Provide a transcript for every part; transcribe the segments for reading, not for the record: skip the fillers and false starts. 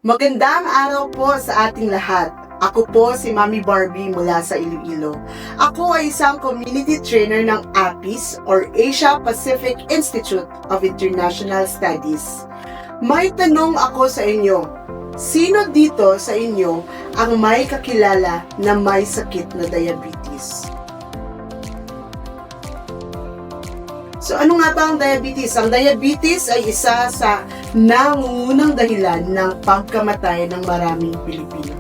Magandang araw po sa ating lahat. Ako po si Mami Barbie mula sa Iloilo. Ako ay isang community trainer ng APIS or Asia Pacific Institute of International Studies. May tanong ako sa inyo. Sino dito sa inyo ang may kakilala na may sakit na diabetes? So ano nga ba ang diabetes? Ang diabetes ay isa sa nangungunang dahilan ng pagkamatay ng maraming Pilipino.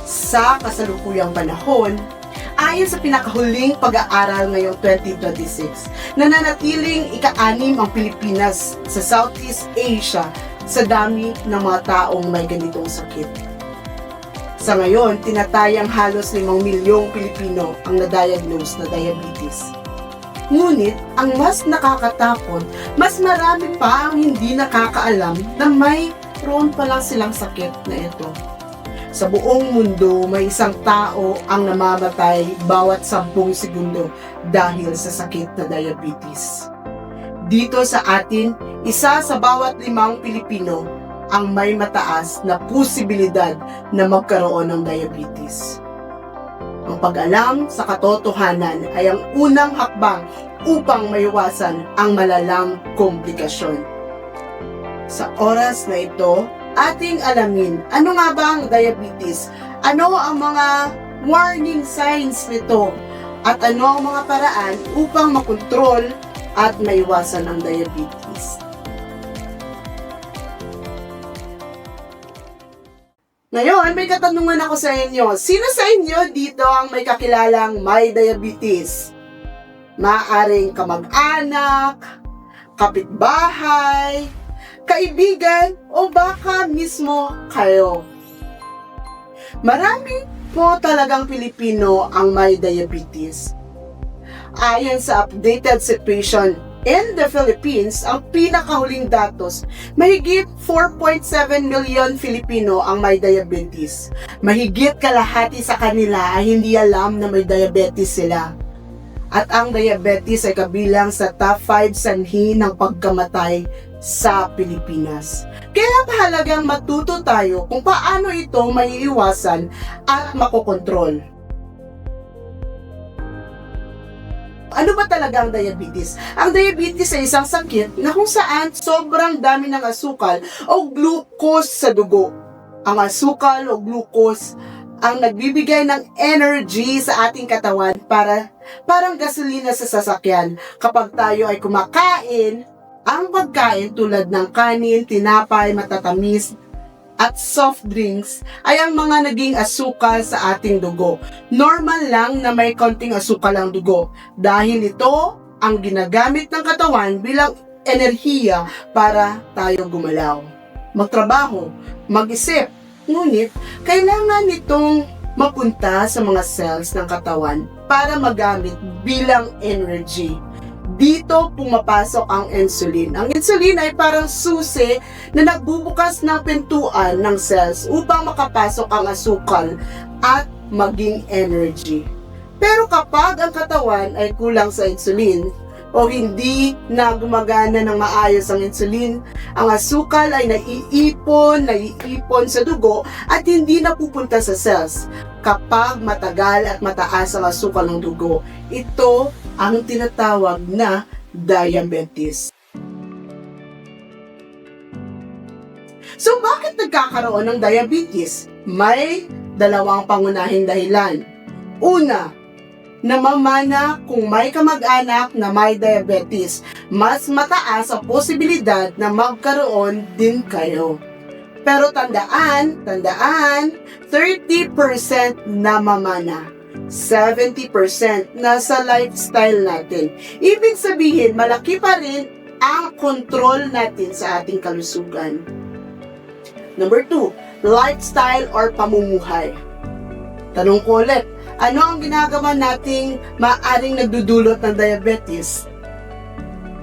Sa kasalukuyang panahon, ayon sa pinakahuling pag-aaral ngayong 2026, nananatiling ika-6 ang Pilipinas sa Southeast Asia sa dami ng mga taong may ganitong sakit. Sa ngayon, tinatayang halos 5 milyong Pilipino ang na-diagnose na diabetes. Ngunit, ang mas nakakatakot, mas marami pa ang hindi nakakaalam na may mayroon palang silang sakit na ito. Sa buong mundo, may isang tao ang namamatay bawat 10 segundo dahil sa sakit na diabetes. Dito sa atin, isa sa bawat 5 Pilipino ang may mataas na posibilidad na magkaroon ng diabetes. Ang pag-alam sa katotohanan ay ang unang hakbang upang maiwasan ang malalang komplikasyon. Sa oras na ito, ating alamin ano nga ba ang diabetes, ano ang mga warning signs nito, at ano ang mga paraan upang makontrol at maiwasan ang diabetes. Ngayon, may katanungan ako sa inyo. Sino sa inyo dito ang may kakilalang may diabetes? Maaaring kamag-anak, kapitbahay, kaibigan, o baka mismo kayo. Marami po talagang Pilipino ang may diabetes. Ayon sa updated situation in the Philippines, ang pinakahuling datos, mahigit 4.7 million Filipino ang may diabetes. Mahigit kalahati sa kanila ay hindi alam na may diabetes sila. At ang diabetes ay kabilang sa top 5 sanhi ng pagkamatay sa Pilipinas. Kaya mahalagang matuto tayo kung paano ito maiiwasan at makokontrol. Ano ba talaga ang diabetes? Ang diabetes ay isang sakit na kung saan sobrang dami ng asukal o glucose sa dugo. Ang asukal o glucose ang nagbibigay ng energy sa ating katawan parang gasolina sa sasakyan. Kapag tayo ay kumakain, ang pagkain tulad ng kanin, tinapay, matatamis, at soft drinks ay ang mga naging asukal sa ating dugo. Normal lang na may konting asukal ang dugo dahil ito ang ginagamit ng katawan bilang enerhiya para tayo gumalaw, magtrabaho, mag-isip. Ngunit kailangan nitong mapunta sa mga cells ng katawan para magamit bilang energy. Dito pumapasok ang insulin. Ang insulin ay parang susi na nagbubukas ng pintuan ng cells upang makapasok ang asukal at maging energy. Pero kapag ang katawan ay kulang sa insulin o hindi na gumagana ng maayos ang insulin, ang asukal ay naiipon sa dugo at hindi napupunta sa cells. Kapag matagal at mataas ang asukal ng dugo, ito ang tinatawag na diabetes. So bakit nagkakaroon ng diabetes? May dalawang pangunahing dahilan. Una, namamana kung may kamag-anak na may diabetes, mas mataas ang posibilidad na magkaroon din kayo. Pero tandaan, 30% namamana. 70% nasa lifestyle natin. Ibig sabihin, malaki pa rin ang control natin sa ating kalusugan. Number 2, lifestyle or pamumuhay. Tanong ko ulit, ano ang ginagawa nating maaring nagdudulot ng diabetes?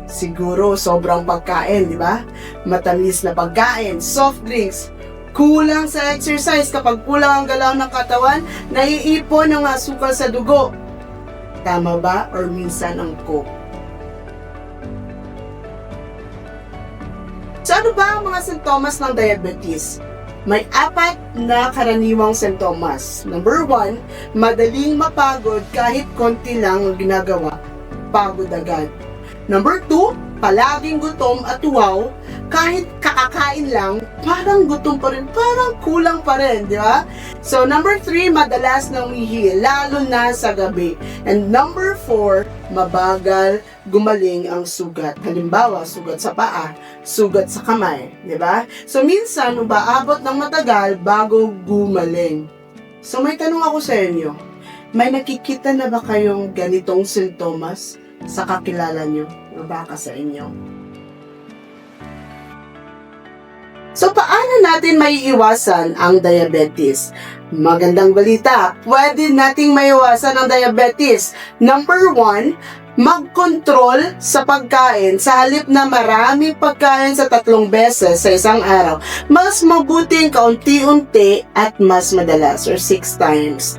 Siguro sobrang pagkain, di ba? Matamis na pagkain, soft drinks, kulang sa exercise. Kapag kulang ang galaw ng katawan, naiipon ang asukal sa dugo. Tama ba? Or minsan ang coke? So ano ba ang mga sintomas ng diabetes? May 4 na karaniwang sintomas. Number 1, madaling mapagod kahit konti lang ang ginagawa. Pagod agad. Number 2, palaging gutom at wow, kahit kakakain lang, parang gutom pa rin, parang kulang pa rin, di ba? So, number 3, madalas nang umihi, lalo na sa gabi. And number 4, mabagal gumaling ang sugat. Halimbawa, sugat sa paa, sugat sa kamay, di ba? So, minsan, umaabot ng matagal bago gumaling. So, may tanong ako sa inyo, may nakikita na ba kayong ganitong sintomas sa kakilala nyo o baka sa inyo? So, paano natin maiiwasan ang diabetes? Magandang balita, pwede nating maiiwasan ang diabetes. Number 1, mag-control sa pagkain. Sa halip na maraming pagkain sa 3 beses sa isang araw, mas mabuting kaunti-unti at mas madalas or 6 times.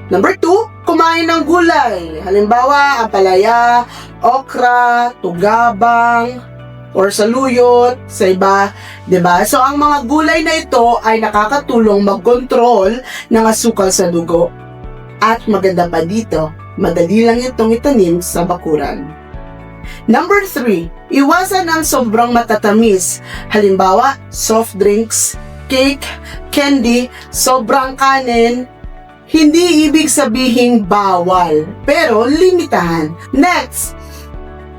Number 2, kumain ng gulay. Halimbawa, ampalaya, okra, tugabang, or saluyot, sa iba, 'di ba? So ang mga gulay na ito ay nakakatulong mag-control ng asukal sa dugo. At maganda pa dito, madali lang itong itanim sa bakuran. Number 3, iwasan ang sobrang matatamis. Halimbawa, soft drinks, cake, candy, sobrang kanin. Hindi ibig sabihing bawal, pero limitahan. Next,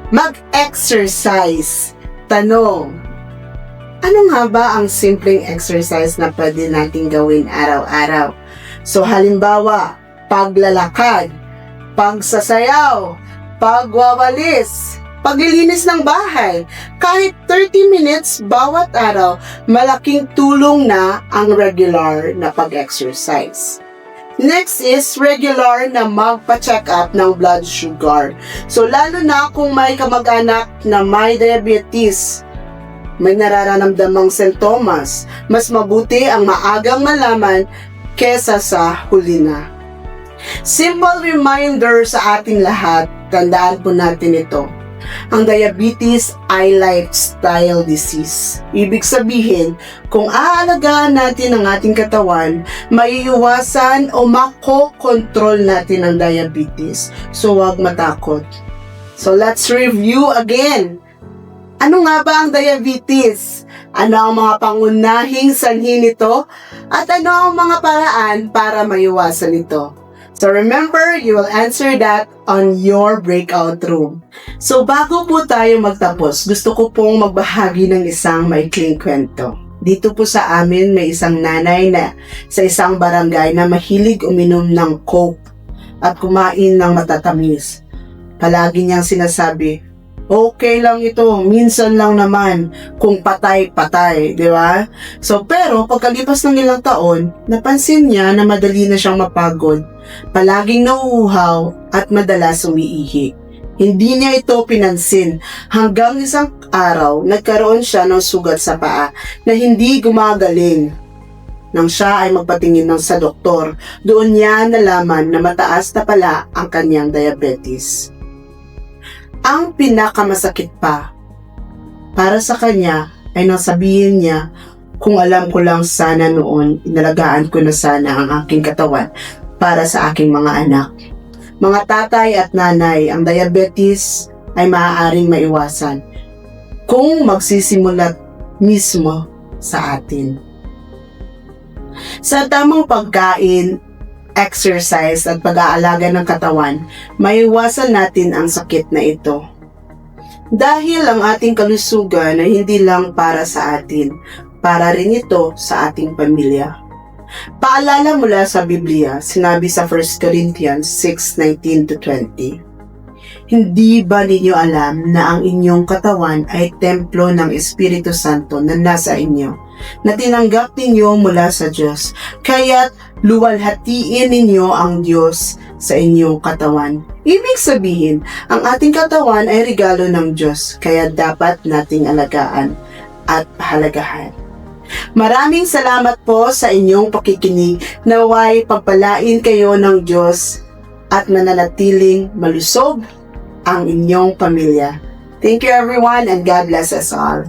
mag-exercise. Tanong, ano nga ba ang simpleng exercise na pwede natin gawin araw-araw? So halimbawa, paglalakad, pagsasayaw, pagwawalis, paglilinis ng bahay. Kahit 30 minutes bawat araw, malaking tulong na ang regular na pag-exercise. Next is regular na magpa-check up ng blood sugar. So lalo na kung may kamag-anak na may diabetes, may nararamdamang sintomas, mas mabuti ang maagang malaman kesa sa huli na. Simple reminder sa ating lahat, tandaan po natin ito. Ang diabetes ay lifestyle disease. Ibig sabihin, kung aalagaan natin ang ating katawan, maiiwasan o makokontrol natin ang diabetes. So, huwag matakot. So, let's review again. Ano nga ba ang diabetes? Ano ang mga pangunahing sanhi nito? At ano ang mga paraan para maiwasan ito? So remember, you will answer that on your breakout room. So bago po tayo magtapos, gusto ko pong magbahagi ng isang maikling kwento. Dito po sa amin may isang nanay na sa isang barangay na mahilig uminom ng Coke at kumain ng matatamis. Palagi niyang sinasabi, okay lang ito, minsan lang naman, kung patay-patay, di ba? So, pero pagkalipas ng ilang taon, napansin niya na madali na siyang mapagod, palaging nauuhaw at madalas umiihi. Hindi niya ito pinansin hanggang isang araw, nagkaroon siya ng sugat sa paa na hindi gumagaling. Nang siya ay magpatingin sa doktor, doon niya nalaman na mataas na pala ang kanyang diabetes. Ang pinakamasakit pa para sa kanya ay nang sabihin niya, kung alam ko lang sana noon, inalagaan ko na sana ang aking katawan para sa aking mga anak. Mga tatay at nanay, ang diabetes ay maaaring maiwasan kung magsisimulat mismo sa atin. Sa tamang pagkain, exercise at pag-aalaga ng katawan, maiwasan natin ang sakit na ito. Dahil ang ating kalusugan ay hindi lang para sa atin, para rin ito sa ating pamilya. Paalala mula sa Biblia, sinabi sa 1 Corinthians 6:19-20, hindi ba ninyo alam na ang inyong katawan ay templo ng Espiritu Santo na nasa inyo, na tinanggap ninyo mula sa Diyos, kaya't luwalhatiin ninyo ang Diyos sa inyong katawan. Ibig sabihin, ang ating katawan ay regalo ng Diyos, kaya dapat nating alagaan at pahalagahan. Maraming salamat po sa inyong pakikinig. Naway pagpalain kayo ng Diyos at mananatiling malusog ang inyong pamilya. Thank you everyone and God bless us all.